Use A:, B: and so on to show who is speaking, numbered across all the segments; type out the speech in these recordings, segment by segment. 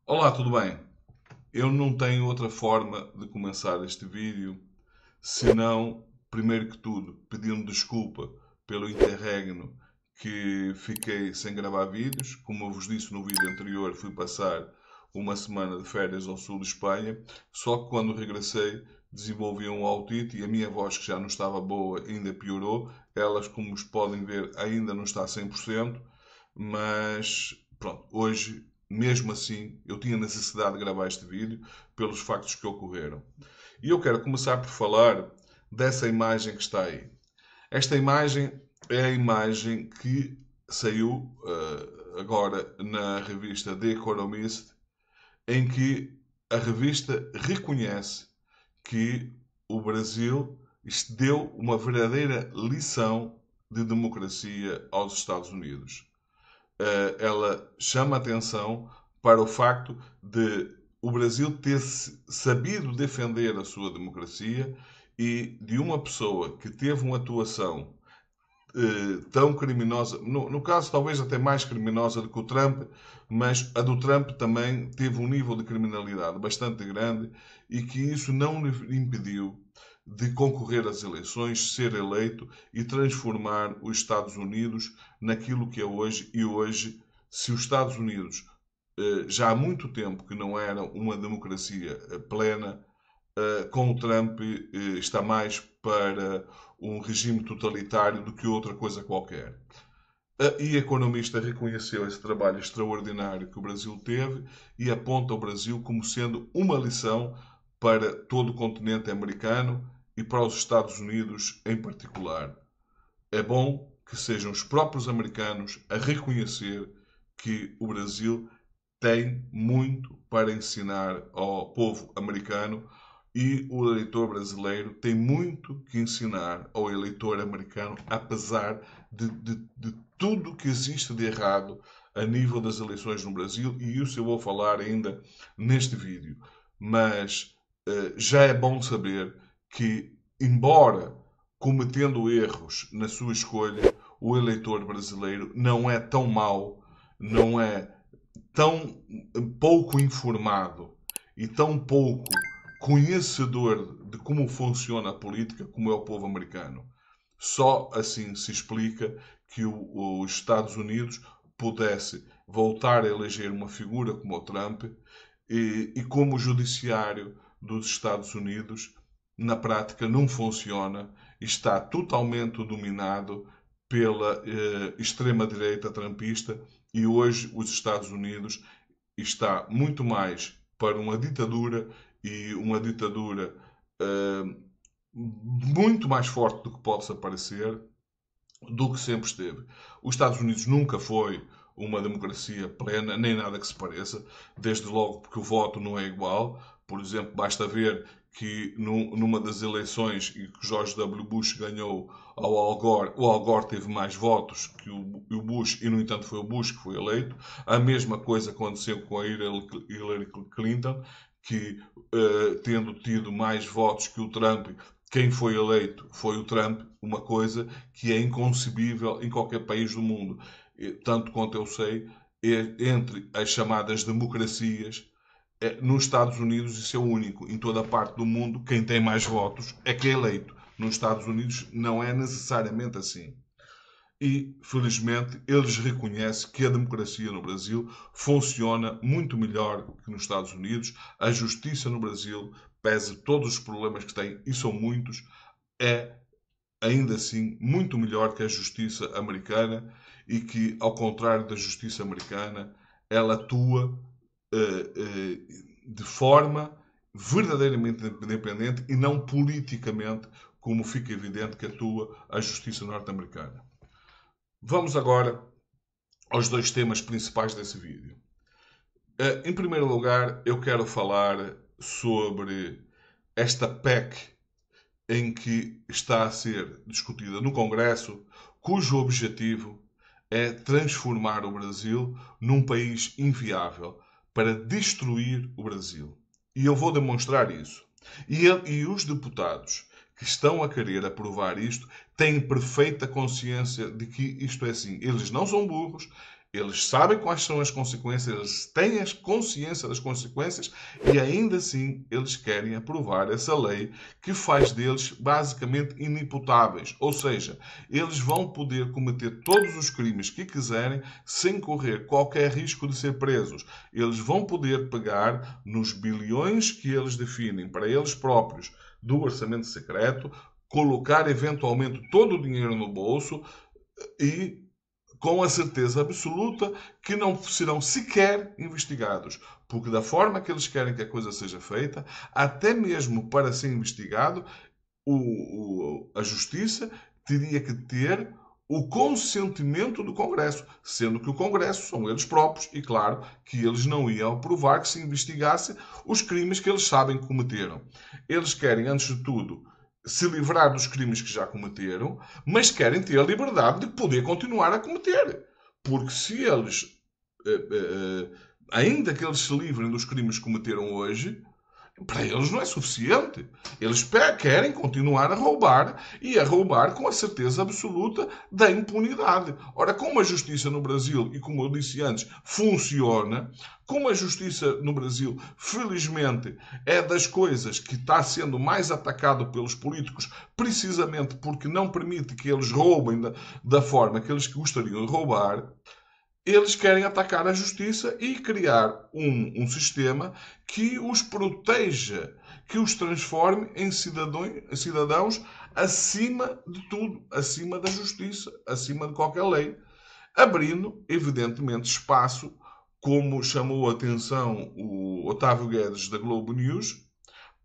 A: Olá, tudo bem? Eu não tenho outra forma de começar este vídeo senão, primeiro que tudo, pedindo desculpa pelo interregno que fiquei sem gravar vídeos. Como eu vos disse no vídeo anterior, fui passar uma semana de férias ao sul de Espanha, só que quando regressei desenvolvi um otite e a minha voz, que já não estava boa, ainda piorou. Elas, como os podem ver, ainda não está a 100%, mas pronto, hoje, mesmo assim, eu tinha necessidade de gravar este vídeo pelos factos que ocorreram. E eu quero começar por falar dessa imagem que está aí. Esta imagem é a imagem que saiu agora na revista The Economist, em que a revista reconhece que o Brasil deu uma verdadeira lição de democracia aos Estados Unidos. Ela chama atenção para o facto de o Brasil ter sabido defender a sua democracia e de uma pessoa que teve uma atuação tão criminosa, no caso talvez até mais criminosa do que o Trump, mas a do Trump também teve um nível de criminalidade bastante grande e que isso não lhe impediu de concorrer às eleições, ser eleito e transformar os Estados Unidos naquilo que é hoje. E hoje, se os Estados Unidos já há muito tempo que não eram uma democracia plena, com o Trump está mais para um regime totalitário do que outra coisa qualquer. E a economista reconheceu esse trabalho extraordinário que o Brasil teve e aponta o Brasil como sendo uma lição para todo o continente americano e para os Estados Unidos em particular. É bom que sejam os próprios americanos a reconhecer que o Brasil tem muito para ensinar ao povo americano e o eleitor brasileiro tem muito que ensinar ao eleitor americano, apesar de tudo que existe de errado a nível das eleições no Brasil, e isso eu vou falar ainda neste vídeo. Mas já é bom saber que, embora cometendo erros na sua escolha, o eleitor brasileiro não é tão mau, não é tão pouco informado e tão pouco conhecedor de como funciona a política como é o povo americano. Só assim se explica que os Estados Unidos pudesse voltar a eleger uma figura como o Trump e como o judiciário dos Estados Unidos na prática não funciona e está totalmente dominado pela extrema-direita trumpista e hoje os Estados Unidos está muito mais para uma ditadura e uma ditadura muito mais forte do que possa parecer do que sempre esteve. Os Estados Unidos nunca foi uma democracia plena, nem nada que se pareça, desde logo porque o voto não é igual. Por exemplo, basta ver que numa das eleições em que George W. Bush ganhou ao Al Gore, o Al Gore teve mais votos que o Bush e, no entanto, foi o Bush que foi eleito. A mesma coisa aconteceu com a Hillary Clinton, que, tendo tido mais votos que o Trump, quem foi eleito foi o Trump, uma coisa que é inconcebível em qualquer país do mundo. Tanto quanto eu sei, entre as chamadas democracias, nos Estados Unidos isso é o único. Em toda a parte do mundo, quem tem mais votos é que é eleito. Nos Estados Unidos não é necessariamente assim. E, felizmente, eles reconhecem que a democracia no Brasil funciona muito melhor que nos Estados Unidos. A justiça no Brasil, pese todos os problemas que tem, e são muitos, é ainda assim muito melhor que a justiça americana e que, ao contrário da justiça americana, ela atua de forma verdadeiramente independente e não politicamente, como fica evidente que atua a justiça norte-americana. Vamos agora aos dois temas principais desse vídeo. Em primeiro lugar, eu quero falar sobre esta PEC em que está a ser discutida no Congresso, cujo objetivo é transformar o Brasil num país inviável, para destruir o Brasil. E eu vou demonstrar isso. E os deputados que estão a querer aprovar isto têm perfeita consciência de que isto é assim. Eles não são burros, Eles sabem quais são as consequências, eles têm a consciência das consequências e ainda assim eles querem aprovar essa lei que faz deles basicamente inimputáveis. Ou seja, eles vão poder cometer todos os crimes que quiserem sem correr qualquer risco de ser presos. Eles vão poder pegar nos bilhões que eles definem para eles próprios do orçamento secreto, colocar eventualmente todo o dinheiro no bolso e com a certeza absoluta que não serão sequer investigados. Porque da forma que eles querem que a coisa seja feita, até mesmo para ser investigado, a Justiça teria que ter o consentimento do Congresso, sendo que o Congresso são eles próprios e, claro, que eles não iam aprovar que se investigasse os crimes que eles sabem que cometeram. Eles querem, antes de tudo, se livrar dos crimes que já cometeram, mas querem ter a liberdade de poder continuar a cometer. Porque se eles, ainda que eles se livrem dos crimes que cometeram hoje, para eles não é suficiente. Eles querem continuar a roubar e a roubar com a certeza absoluta da impunidade. Ora, como a justiça no Brasil, e como eu disse antes, funciona, como a justiça no Brasil, felizmente, é das coisas que está sendo mais atacado pelos políticos, precisamente porque não permite que eles roubem da forma que eles gostariam de roubar, eles querem atacar a justiça e criar um sistema que os proteja, que os transforme em cidadãos acima de tudo, acima da justiça, acima de qualquer lei, abrindo, evidentemente, espaço, como chamou a atenção o Otávio Guedes da Globo News,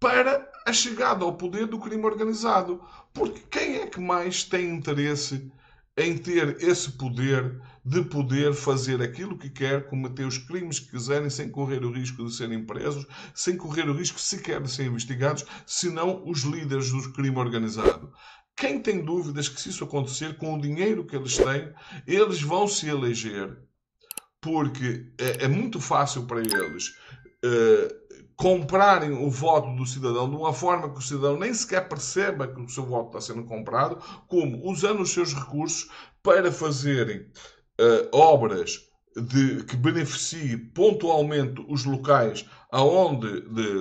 A: para a chegada ao poder do crime organizado. Porque quem é que mais tem interesse em ter esse poder de poder fazer aquilo que quer, cometer os crimes que quiserem, sem correr o risco de serem presos, sem correr o risco sequer de serem investigados, senão os líderes do crime organizado? Quem tem dúvidas que se isso acontecer, com o dinheiro que eles têm, eles vão se eleger? Porque é muito fácil para eles comprarem o voto do cidadão de uma forma que o cidadão nem sequer perceba que o seu voto está sendo comprado, como usando os seus recursos para fazerem obras que beneficiem pontualmente os locais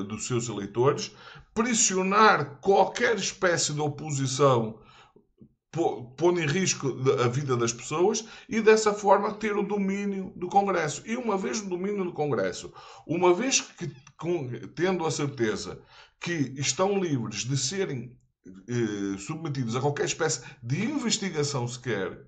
A: dos seus eleitores, pressionar qualquer espécie de oposição pondo em risco a vida das pessoas e dessa forma ter o domínio do Congresso. E uma vez no domínio do Congresso, uma vez que tendo a certeza que estão livres de serem submetidos a qualquer espécie de investigação sequer,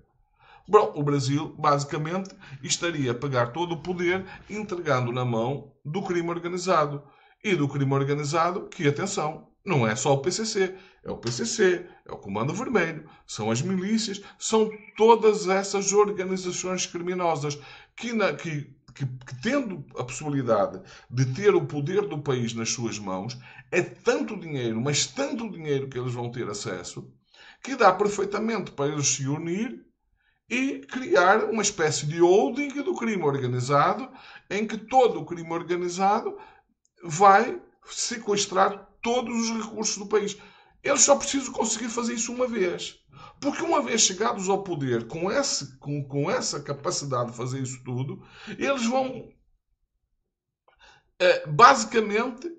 A: bom, o Brasil basicamente estaria a pegar todo o poder entregando na mão do crime organizado. E do crime organizado, que atenção, não é só o PCC, é o PCC, é o Comando Vermelho, são as milícias, são todas essas organizações criminosas que tendo a possibilidade de ter o poder do país nas suas mãos, é tanto dinheiro, mas tanto dinheiro que eles vão ter acesso, que dá perfeitamente para eles se unir e criar uma espécie de holding do crime organizado, em que todo o crime organizado vai sequestrar todos os recursos do país. Eles só precisam conseguir fazer isso uma vez. Porque uma vez chegados ao poder com essa capacidade de fazer isso tudo, eles vão basicamente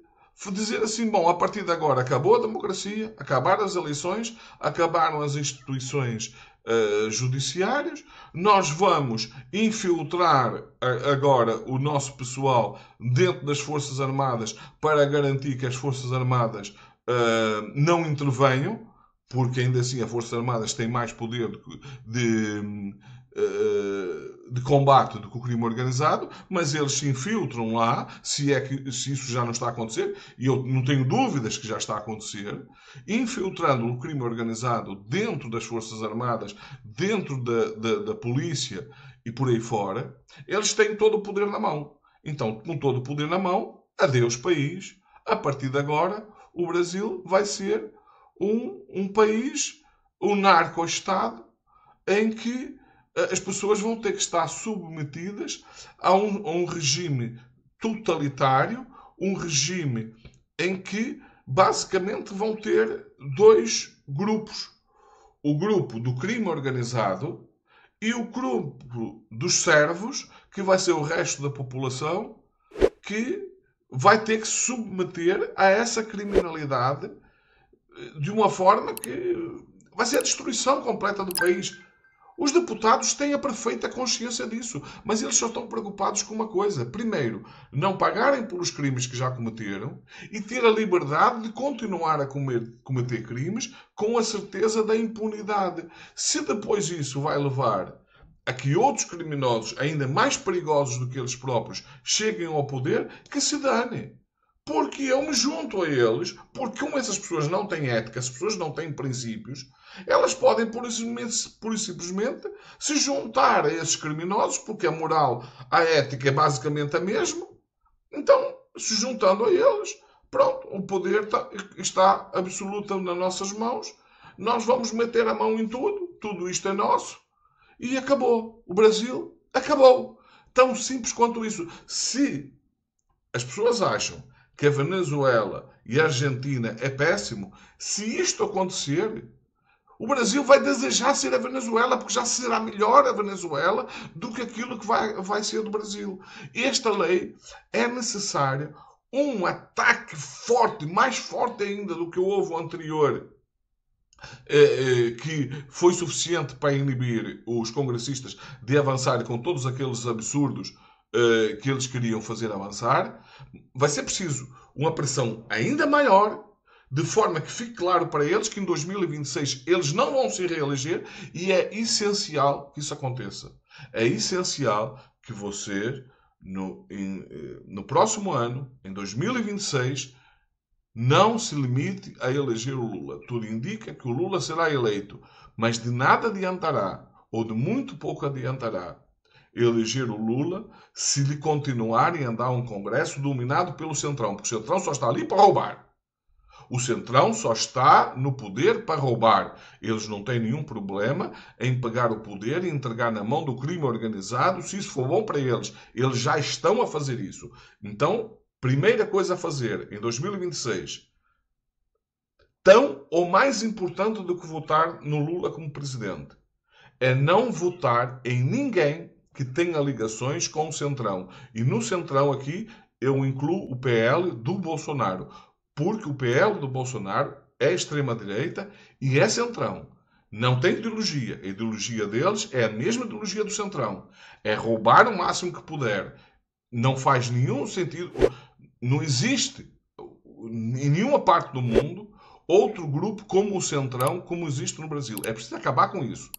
A: dizer assim, bom, a partir de agora acabou a democracia, acabaram as eleições, acabaram as instituições judiciárias, nós vamos infiltrar agora o nosso pessoal dentro das Forças Armadas para garantir que as Forças Armadas não intervenham, porque ainda assim as Forças Armadas têm mais poder de combate do que o crime organizado, mas eles se infiltram lá, se isso já não está a acontecer, e eu não tenho dúvidas que já está a acontecer, infiltrando o crime organizado dentro das Forças Armadas, dentro da polícia e por aí fora, eles têm todo o poder na mão. Então, com todo o poder na mão, adeus país. A partir de agora, o Brasil vai ser um país, um narco-estado, em que as pessoas vão ter que estar submetidas a um regime totalitário, um regime em que basicamente vão ter dois grupos. O grupo do crime organizado e o grupo dos servos, que vai ser o resto da população, que vai ter que se submeter a essa criminalidade de uma forma que vai ser a destruição completa do país. Os deputados têm a perfeita consciência disso, mas eles só estão preocupados com uma coisa. Primeiro, não pagarem pelos crimes que já cometeram e ter a liberdade de continuar a cometer crimes com a certeza da impunidade. Se depois isso vai levar a que outros criminosos, ainda mais perigosos do que eles próprios, cheguem ao poder, que se dane. Porque eu me junto a eles, porque como essas pessoas não têm ética, as pessoas não têm princípios, elas podem pura e simplesmente se juntar a esses criminosos, porque a moral, a ética é basicamente a mesma. Então, se juntando a eles, pronto, o poder está absoluto nas nossas mãos. Nós vamos meter a mão em tudo, tudo isto é nosso, e acabou. O Brasil acabou. Tão simples quanto isso. Se as pessoas acham que a Venezuela e a Argentina é péssimo, se isto acontecer, o Brasil vai desejar ser a Venezuela, porque já será melhor a Venezuela do que aquilo que vai ser do Brasil. Esta lei é necessária, um ataque forte, mais forte ainda do que houve o anterior, que foi suficiente para inibir os congressistas de avançar com todos aqueles absurdos que eles queriam fazer avançar. Vai ser preciso uma pressão ainda maior, de forma que fique claro para eles que em 2026 eles não vão se reeleger, e é essencial que isso aconteça. É essencial que você, no próximo ano, em 2026, não se limite a eleger o Lula. Tudo indica que o Lula será eleito, mas de nada adiantará, ou de muito pouco adiantará, eleger o Lula se lhe continuarem a andar um Congresso dominado pelo Centrão, porque o Centrão só está ali para roubar. O Centrão só está no poder para roubar. Eles não têm nenhum problema em pegar o poder e entregar na mão do crime organizado, se isso for bom para eles. Eles já estão a fazer isso. Então, primeira coisa a fazer em 2026, tão ou mais importante do que votar no Lula como presidente, é não votar em ninguém que tenha ligações com o Centrão. E no Centrão aqui eu incluo o PL do Bolsonaro, porque o PL do Bolsonaro é extrema-direita e é Centrão. Não tem ideologia. A ideologia deles é a mesma ideologia do Centrão. É roubar o máximo que puder. Não faz nenhum sentido. Não existe em nenhuma parte do mundo outro grupo como o Centrão, como existe no Brasil. É preciso acabar com isso.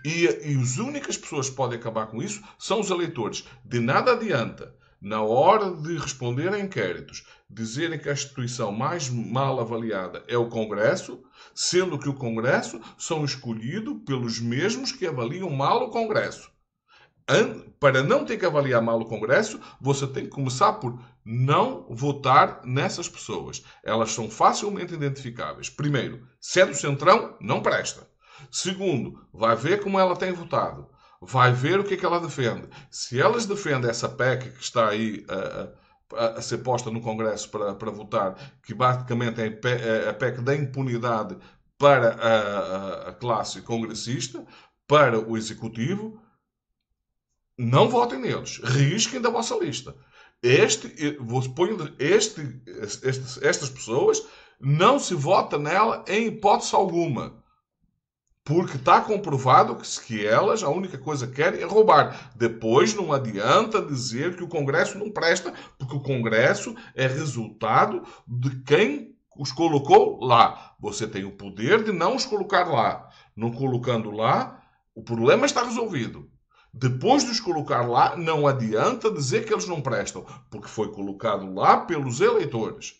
A: E as únicas pessoas que podem acabar com isso são os eleitores. De nada adianta, na hora de responder a inquéritos, dizerem que a instituição mais mal avaliada é o Congresso, sendo que o Congresso são escolhidos pelos mesmos que avaliam mal o Congresso. Para não ter que avaliar mal o Congresso, você tem que começar por não votar nessas pessoas. Elas são facilmente identificáveis. Primeiro, se é do Centrão, não presta. Segundo, vai ver como ela tem votado. Vai ver o que é que ela defende. Se elas defendem essa PEC que está aí a ser posta no Congresso para votar, que basicamente é a PEC da impunidade para a classe congressista, para o Executivo, não votem neles. Risquem da vossa lista. Estas pessoas, não se vota nela em hipótese alguma. Porque está comprovado que elas, a única coisa que querem é roubar. Depois não adianta dizer que o Congresso não presta, porque o Congresso é resultado de quem os colocou lá. Você tem o poder de não os colocar lá. Não colocando lá, o problema está resolvido. Depois de os colocar lá, não adianta dizer que eles não prestam, porque foi colocado lá pelos eleitores.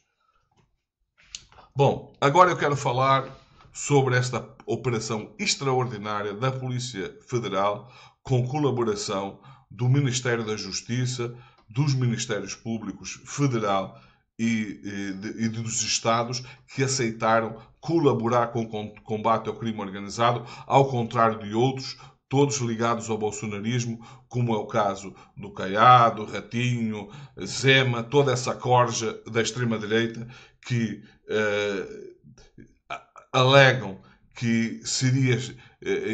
A: Bom, agora eu quero falar sobre esta operação extraordinária da Polícia Federal, com colaboração do Ministério da Justiça, dos Ministérios Públicos Federal e dos Estados, que aceitaram colaborar com o combate ao crime organizado, ao contrário de outros, todos ligados ao bolsonarismo, como é o caso do Caiado, Ratinho, Zema, toda essa corja da extrema-direita que alegam que seria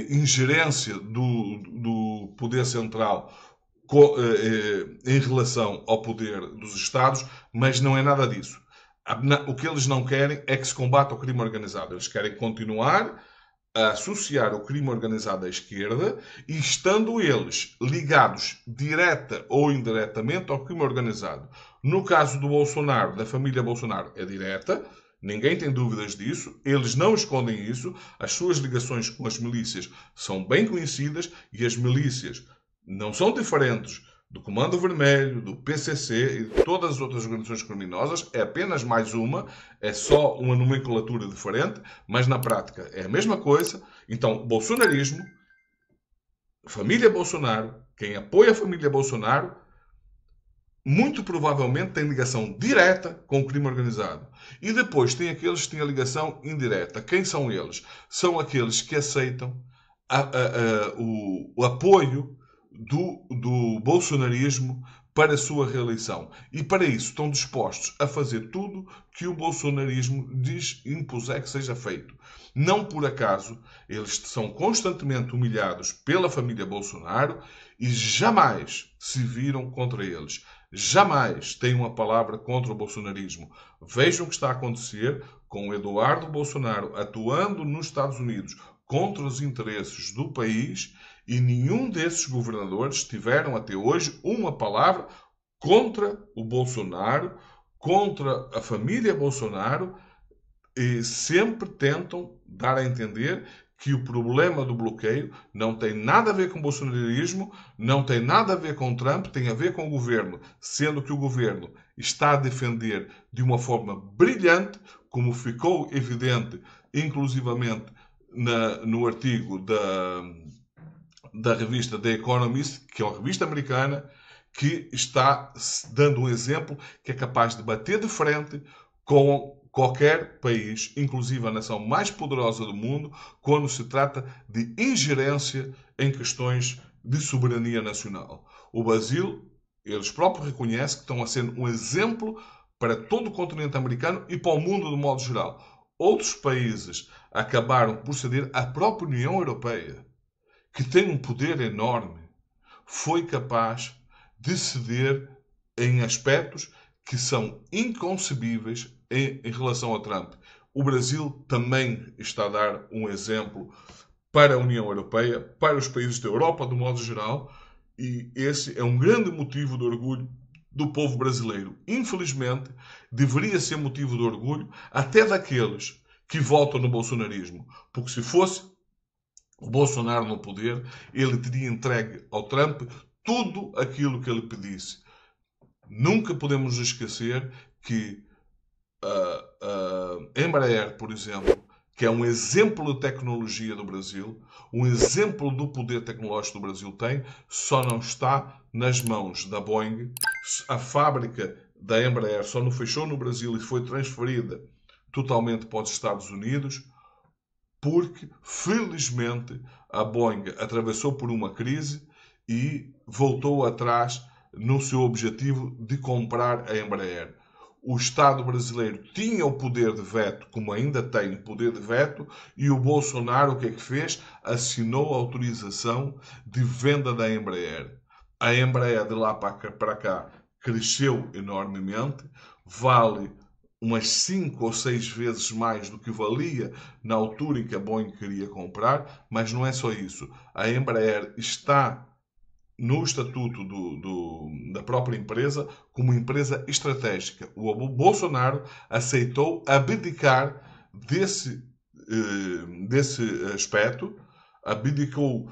A: ingerência do poder central em relação ao poder dos Estados, mas não é nada disso. O que eles não querem é que se combata o crime organizado. Eles querem continuar a associar o crime organizado à esquerda e estando eles ligados direta ou indiretamente ao crime organizado. No caso do Bolsonaro, da família Bolsonaro, é direta, ninguém tem dúvidas disso, eles não escondem isso, as suas ligações com as milícias são bem conhecidas e as milícias não são diferentes do Comando Vermelho, do PCC e de todas as outras organizações criminosas, é apenas mais uma, é só uma nomenclatura diferente, mas na prática é a mesma coisa. Então, bolsonarismo, família Bolsonaro, quem apoia a família Bolsonaro, muito provavelmente tem ligação direta com o crime organizado. E depois tem aqueles que têm a ligação indireta. Quem são eles? São aqueles que aceitam o apoio do bolsonarismo para a sua reeleição. E para isso estão dispostos a fazer tudo que o bolsonarismo impuser que seja feito. Não por acaso, eles são constantemente humilhados pela família Bolsonaro e jamais se viram contra eles. Jamais têm uma palavra contra o bolsonarismo. Vejam o que está a acontecer com o Eduardo Bolsonaro atuando nos Estados Unidos contra os interesses do país e nenhum desses governadores tiveram até hoje uma palavra contra o Bolsonaro, contra a família Bolsonaro, e sempre tentam dar a entender que o problema do bloqueio não tem nada a ver com o bolsonarismo, não tem nada a ver com Trump, tem a ver com o governo, sendo que o governo está a defender de uma forma brilhante, como ficou evidente, inclusivamente no artigo da revista The Economist, que é uma revista americana, que está dando um exemplo que é capaz de bater de frente com qualquer país, inclusive a nação mais poderosa do mundo, quando se trata de ingerência em questões de soberania nacional. O Brasil, eles próprios reconhecem que estão a ser um exemplo para todo o continente americano e para o mundo de modo geral. Outros países acabaram por ceder. A própria União Europeia, que tem um poder enorme, foi capaz de ceder em aspectos que são inconcebíveis em relação a Trump. O Brasil também está a dar um exemplo para a União Europeia, para os países da Europa, de modo geral, e esse é um grande motivo de orgulho do povo brasileiro. Infelizmente, deveria ser motivo de orgulho até daqueles que votam no bolsonarismo, porque se fosse o Bolsonaro no poder, ele teria entregue ao Trump tudo aquilo que ele pedisse. Nunca podemos esquecer que a Embraer, por exemplo, que é um exemplo de tecnologia do Brasil, um exemplo do poder tecnológico que o Brasil tem, só não está nas mãos da Boeing. A fábrica da Embraer só não fechou no Brasil e foi transferida totalmente para os Estados Unidos porque, felizmente, a Boeing atravessou por uma crise e voltou atrás no seu objetivo de comprar a Embraer. O Estado brasileiro tinha o poder de veto, como ainda tem o poder de veto, e o Bolsonaro o que é que fez? Assinou a autorização de venda da Embraer. A Embraer de lá para cá cresceu enormemente, vale umas 5 ou 6 vezes mais do que valia na altura em que a Boeing queria comprar, mas não é só isso. A Embraer está no estatuto da própria empresa como empresa estratégica. O Bolsonaro aceitou abdicar desse aspecto, abdicou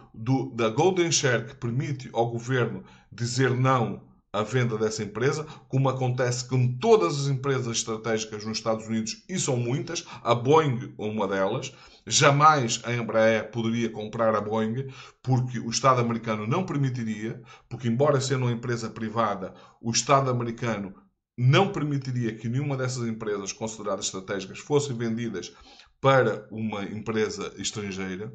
A: da Golden Share, que permite ao governo dizer não à venda dessa empresa, como acontece com todas as empresas estratégicas nos Estados Unidos, e são muitas, a Boeing é uma delas. Jamais a Embraer poderia comprar a Boeing, porque o Estado americano não permitiria, porque embora sendo uma empresa privada, o Estado americano não permitiria que nenhuma dessas empresas consideradas estratégicas fossem vendidas para uma empresa estrangeira.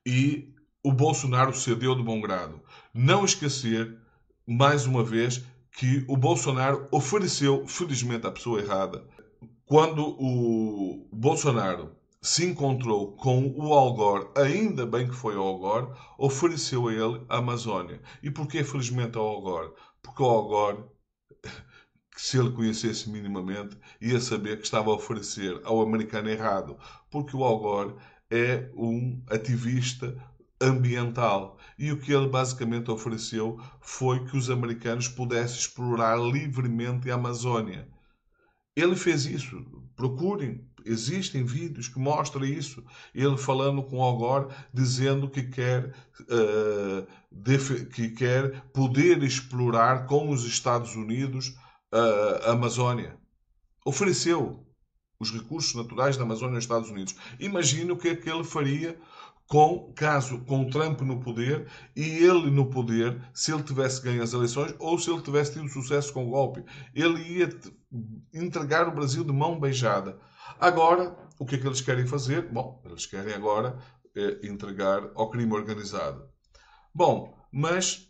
A: E o Bolsonaro cedeu de bom grado. Não esquecer, mais uma vez, que o Bolsonaro ofereceu, felizmente, à pessoa errada. Quando o Bolsonaro se encontrou com o Al Gore, ainda bem que foi o Al Gore, ofereceu a ele a Amazónia. E porquê, felizmente, ao Al Gore? Porque o Al Gore, que se ele conhecesse minimamente, ia saber que estava a oferecer ao americano errado. Porque o Al Gore é um ativista ambiental. E o que ele basicamente ofereceu foi que os americanos pudessem explorar livremente a Amazónia. Ele fez isso. Procurem. Existem vídeos que mostram isso. Ele falando com o Al Gore, dizendo que quer poder explorar com os Estados Unidos a Amazónia. Ofereceu os recursos naturais da Amazónia aos Estados Unidos. Imagina o que é que ele faria com o Trump no poder e ele no poder, se ele tivesse ganho as eleições ou se ele tivesse tido sucesso com o golpe. Ele ia entregar o Brasil de mão beijada. Agora, o que é que eles querem fazer? Bom, eles querem agora entregar ao crime organizado. Bom, mas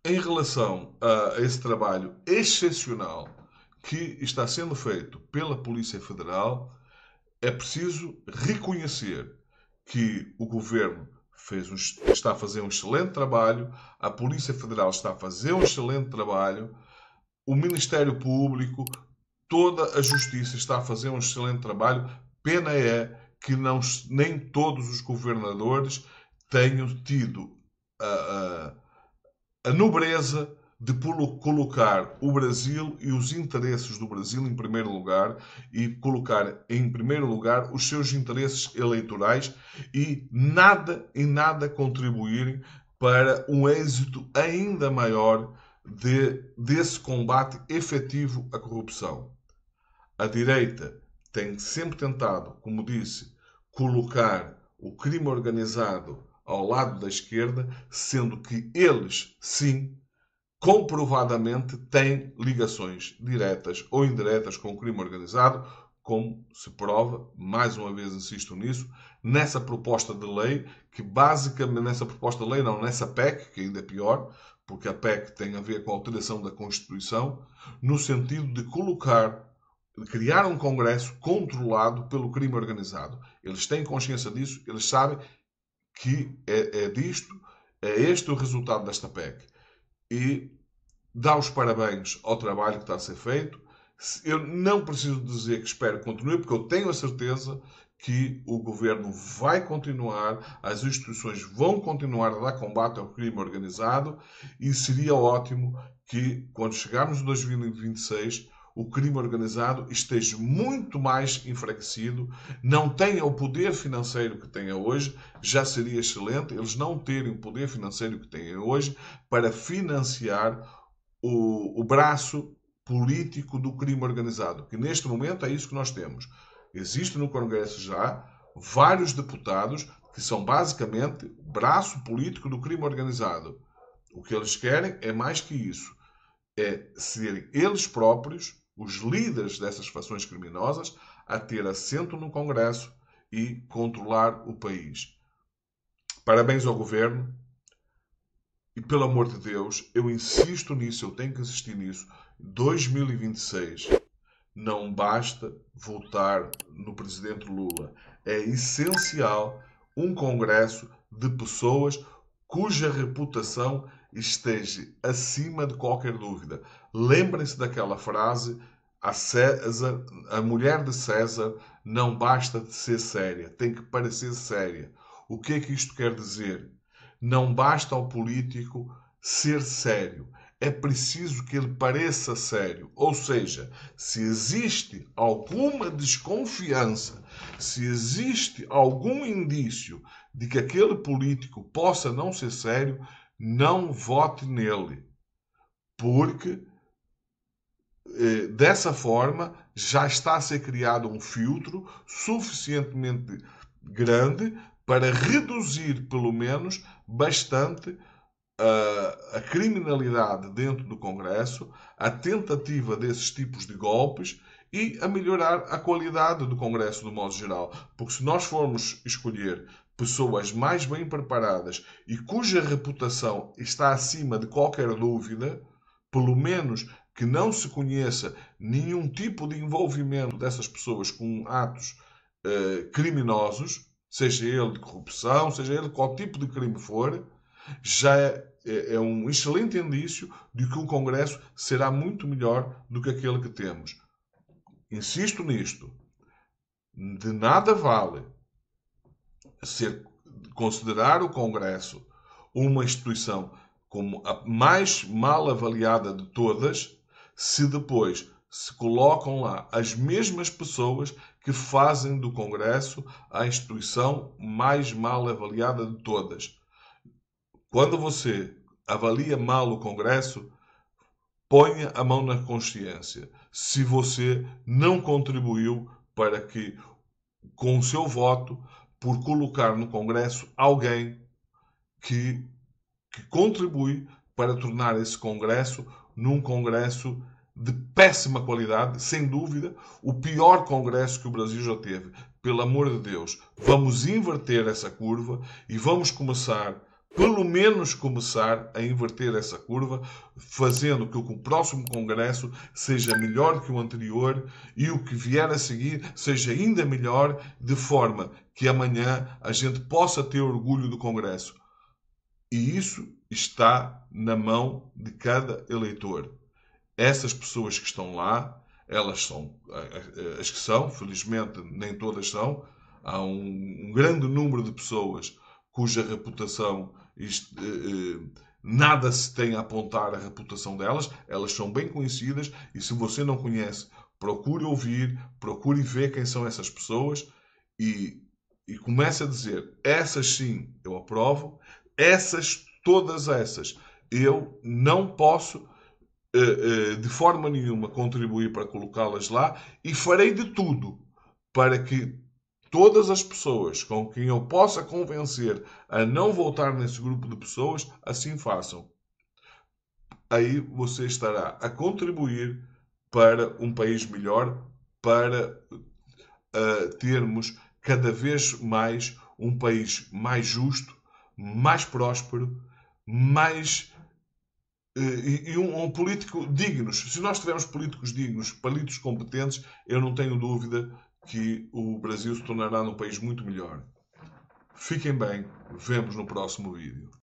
A: em relação a esse trabalho excepcional que está sendo feito pela Polícia Federal, é preciso reconhecer que o governo está a fazer um excelente trabalho, a Polícia Federal está a fazer um excelente trabalho, o Ministério Público, toda a Justiça está a fazer um excelente trabalho. Pena é que nem todos os governadores tenham tido a nobreza de colocar o Brasil e os interesses do Brasil em primeiro lugar e colocar em primeiro lugar os seus interesses eleitorais e em nada contribuírem para um êxito ainda maior desse combate efetivo à corrupção. A direita tem sempre tentado, como disse, colocar o crime organizado ao lado da esquerda, sendo que eles, sim, comprovadamente têm ligações diretas ou indiretas com o crime organizado, como se prova, mais uma vez insisto nisso, nessa proposta de lei, que basicamente, nessa PEC, que ainda é pior, porque a PEC tem a ver com a alteração da Constituição, no sentido de criar um Congresso controlado pelo crime organizado. Eles têm consciência disso, eles sabem que é este o resultado desta PEC. E dá os parabéns ao trabalho que está a ser feito. Eu não preciso dizer que espero que continue, porque eu tenho a certeza que o governo vai continuar, as instituições vão continuar a dar combate ao crime organizado e seria ótimo que, quando chegarmos em 2026, o crime organizado esteja muito mais enfraquecido, não tenha o poder financeiro que tenha hoje, já seria excelente eles não terem o poder financeiro que têm hoje para financiar o braço político do crime organizado, que neste momento é isso que nós temos. Existe no Congresso já vários deputados que são basicamente braço político do crime organizado. O que eles querem é mais que isso. É serem eles próprios, os líderes dessas facções criminosas, a ter assento no Congresso e controlar o país. Parabéns ao governo. E pelo amor de Deus, eu insisto nisso, eu tenho que insistir nisso. 2026 não basta votar no presidente Lula. É essencial um congresso de pessoas cuja reputação esteja acima de qualquer dúvida. Lembrem-se daquela frase: a mulher de César não basta de ser séria, tem que parecer séria. O que é que isto quer dizer? Não basta ao político ser sério. É preciso que ele pareça sério. Ou seja, se existe alguma desconfiança, se existe algum indício de que aquele político possa não ser sério, não vote nele. Porque dessa forma já está a ser criado um filtro suficientemente grande para reduzir, pelo menos, bastante a criminalidade dentro do Congresso, a tentativa desses tipos de golpes e a melhorar a qualidade do Congresso do modo geral. Porque se nós formos escolher pessoas mais bem preparadas e cuja reputação está acima de qualquer dúvida, pelo menos que não se conheça nenhum tipo de envolvimento dessas pessoas com atos criminosos, seja ele de corrupção, seja ele qual tipo de crime for, já é um excelente indício de que o Congresso será muito melhor do que aquele que temos. Insisto nisto. De nada vale considerar o Congresso uma instituição como a mais mal avaliada de todas, se depois se colocam lá as mesmas pessoas que fazem do Congresso a instituição mais mal avaliada de todas. Quando você avalia mal o Congresso, ponha a mão na consciência. Se você não contribuiu para que, com o seu voto, por colocar no Congresso alguém que contribui para tornar esse Congresso num Congresso de péssima qualidade, sem dúvida, o pior Congresso que o Brasil já teve. Pelo amor de Deus, vamos inverter essa curva e vamos começar, pelo menos começar a inverter essa curva, fazendo com que o próximo Congresso seja melhor que o anterior e o que vier a seguir seja ainda melhor, de forma que amanhã a gente possa ter orgulho do Congresso. E isso está na mão de cada eleitor. Essas pessoas que estão lá, elas são as que são, felizmente nem todas são. Há um grande número de pessoas cuja reputação, nada se tem a apontar a reputação delas. Elas são bem conhecidas e, se você não conhece, procure ouvir, procure ver quem são essas pessoas e comece a dizer: essas sim eu aprovo, todas essas eu não posso de forma nenhuma contribuir para colocá-las lá, e farei de tudo para que todas as pessoas com quem eu possa convencer a não votar nesse grupo de pessoas assim façam. Aí você estará a contribuir para um país melhor, para termos cada vez mais um país mais justo, mais próspero, mais e um político dignos. Se nós tivermos políticos dignos, políticos competentes, eu não tenho dúvida que o Brasil se tornará um país muito melhor. Fiquem bem, vemos no próximo vídeo.